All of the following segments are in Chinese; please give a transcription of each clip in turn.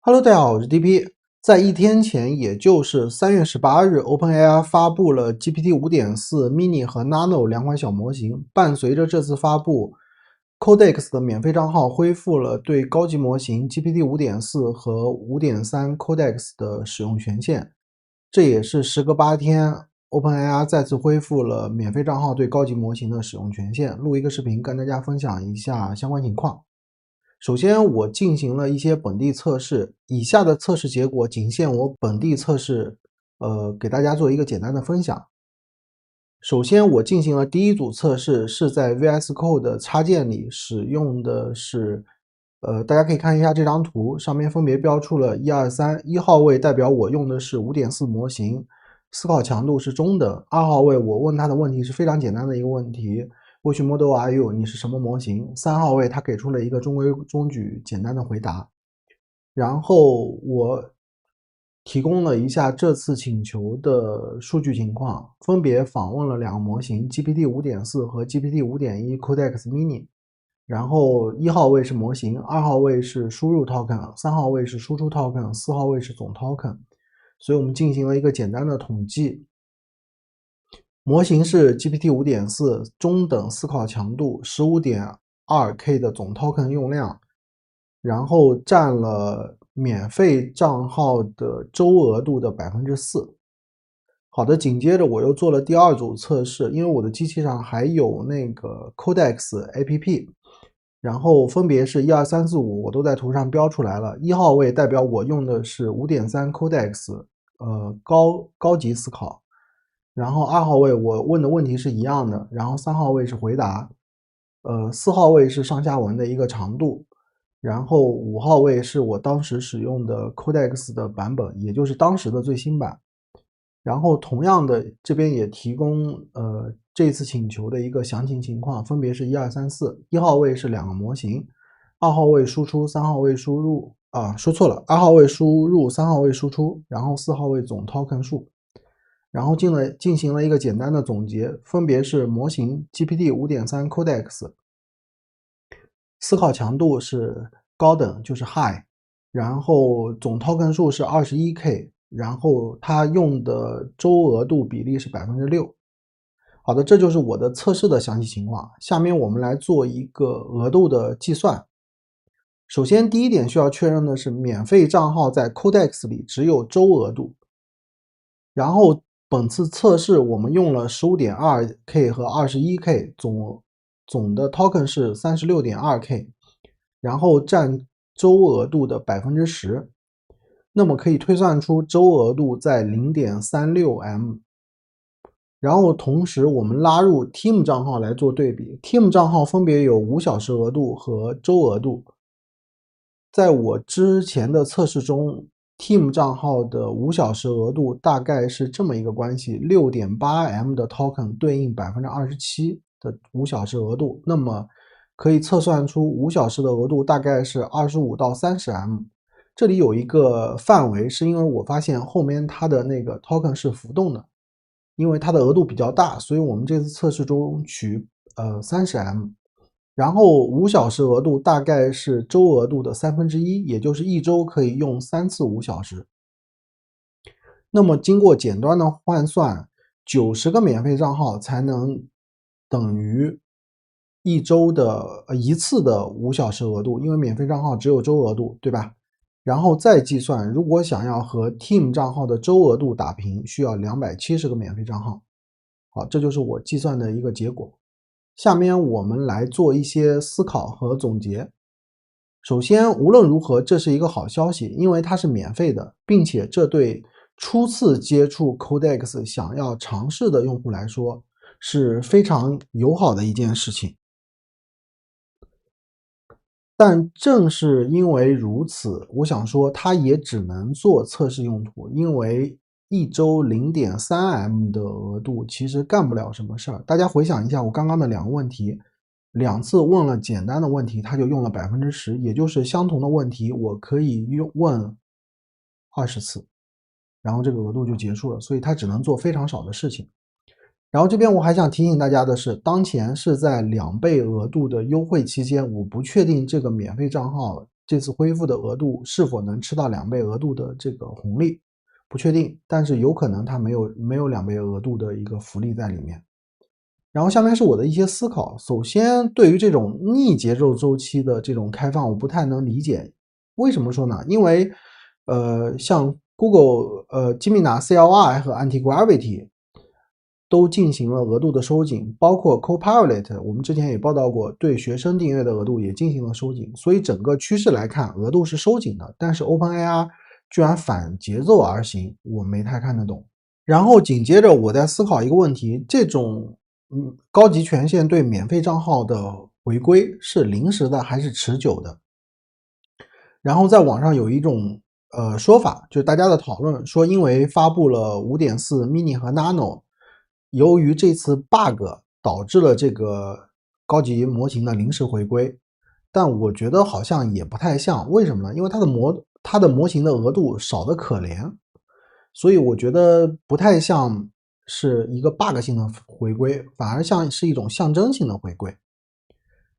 Hello，大家好，我是 DP。在一天前，也就是3月18日 ，OpenAI 发布了 GPT 5.4 Mini 和 Nano 两款小模型。伴随着这次发布 ，Codex 的免费账号恢复了对高级模型 GPT 5.4和5.3 Codex 的使用权限。这也是时隔8天 ，OpenAI 再次恢复了免费账号对高级模型的使用权限。录一个视频跟大家分享一下相关情况。首先，我进行了一些本地测试，以下的测试结果仅限我本地测试，给大家做一个简单的分享。首先，我进行了第一组测试，是在 VS Code 的插件里使用的是，大家可以看一下这张图，上面分别标出了1、2、3，一号位代表我用的是 5.4 模型，思考强度是中等。2号位我问他的问题是非常简单的一个问题。Which model are you？ 你是什么模型？3号位他给出了一个中规中矩简单的回答，然后我提供了一下这次请求的数据情况，分别访问了两个模型 GPT 5.4和 GPT 5.1 Codex Mini， 然后1号位是模型，2号位是输入 token， 3号位是输出 token， 4号位是总 token， 所以我们进行了一个简单的统计。模型是 GPT 5.4 中等思考强度 15.2K 的总 token 用量，然后占了免费账号的周额度的 4%。好的，紧接着我又做了第二组测试，因为我的机器上还有那个 Codex APP， 然后分别是1、2、3、4、5，我都在图上标出来了。1号位代表我用的是 5.3 Codex， 高级思考。然后2号位我问的问题是一样的，然后3号位是回答，4号位是上下文的一个长度，然后5号位是我当时使用的 Codex 的版本，也就是当时的最新版。然后同样的，这边也提供这次请求的一个详情情况，分别是1、2、3、4，一号位是两个模型，2号位输出，3号位输入说错了，2号位输入，3号位输出，然后4号位总 token 数。然后进行了一个简单的总结，分别是模型 GPT 5.3 Codex， 思考强度是高等，就是 High， 然后总 token 数是 21K， 然后它用的周额度比例是 6%。好的，这就是我的测试的详细情况。下面我们来做一个额度的计算。首先，第一点需要确认的是，免费账号在 Codex 里只有周额度。然后本次测试我们用了 15.2K 和 21K， 总的 token 是 36.2K， 然后占周额度的 10%， 那么可以推算出周额度在 0.36M。 然后同时我们拉入 Team 账号来做对比， Team 账号分别有5小时额度和周额度。在我之前的测试中，Team 账号的5小时额度大概是这么一个关系， 6.8M 的 token 对应 27% 的5小时额度，那么可以测算出5小时的额度大概是25到 30M。 这里有一个范围，是因为我发现后面它的那个 token 是浮动的，因为它的额度比较大，所以我们这次测试中取30M。然后5小时额度大概是周额度的1/3，也就是一周可以用3次5小时。那么经过简单的换算，90个免费账号才能等于一周的一次的5小时额度，因为免费账号只有周额度，对吧？然后再计算，如果想要和 Team 账号的周额度打平，需要270个免费账号。好，这就是我计算的一个结果。下面我们来做一些思考和总结。首先，无论如何，这是一个好消息，因为它是免费的，并且这对初次接触 Codex 想要尝试的用户来说是非常友好的一件事情。但正是因为如此，我想说它也只能做测试用途，因为一周 0.3M 的额度其实干不了什么事儿。大家回想一下我刚刚的两个问题，2次问了简单的问题，它就用了 10%， 也就是相同的问题我可以问20次，然后这个额度就结束了，所以它只能做非常少的事情。然后这边我还想提醒大家的是，当前是在2倍额度的优惠期间，我不确定这个免费账号这次恢复的额度是否能吃到2倍额度的这个红利，不确定，但是有可能它没有2倍额度的一个福利在里面。然后下面是我的一些思考。首先，对于这种逆节奏周期的这种开放，我不太能理解。为什么说呢？因为像 Google Gemini CLI 和 Antigravity 都进行了额度的收紧，包括 Copilot 我们之前也报道过，对学生订阅的额度也进行了收紧，所以整个趋势来看，额度是收紧的，但是 OpenAI 居然反节奏而行，我没太看得懂。然后紧接着我在思考一个问题，这种高级权限对免费账号的回归是临时的还是持久的？然后在网上有一种说法，就是大家的讨论说，因为发布了 5.4 mini 和 nano， 由于这次 bug 导致了这个高级模型的临时回归，但我觉得好像也不太像。为什么呢？因为它的模型的额度少得可怜，所以我觉得不太像是一个 bug 性的回归，反而像是一种象征性的回归。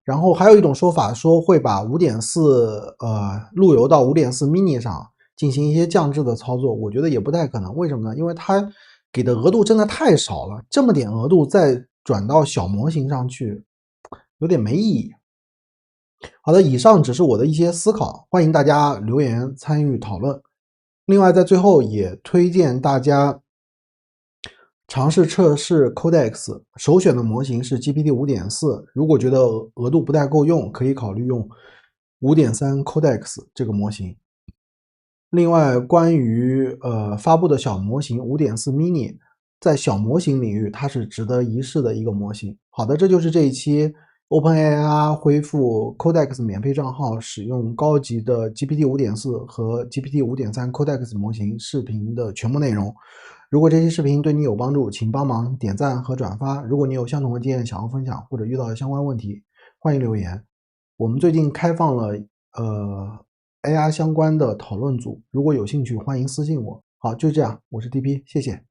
然后还有一种说法说会把 5.4 路由到 5.4 mini 上进行一些降质的操作，我觉得也不太可能。为什么呢？因为它给的额度真的太少了，这么点额度再转到小模型上去有点没意义。好的，以上只是我的一些思考，欢迎大家留言参与讨论。另外在最后也推荐大家尝试测试 Codex， 首选的模型是 GPT 5.4， 如果觉得额度不太够用，可以考虑用 5.3 Codex 这个模型。另外关于发布的小模型 5.4 mini， 在小模型领域它是值得一试的一个模型。好的，这就是这一期 OpenAI 恢复 Codex 免费账号使用高级的 GPT 5.4 和 GPT 5.3 Codex 模型视频的全部内容。如果这期视频对你有帮助，请帮忙点赞和转发。如果你有相同的经验想要分享，或者遇到的相关问题，欢迎留言。我们最近开放了AI 相关的讨论组，如果有兴趣，欢迎私信我。好，就这样，我是 DP，谢谢。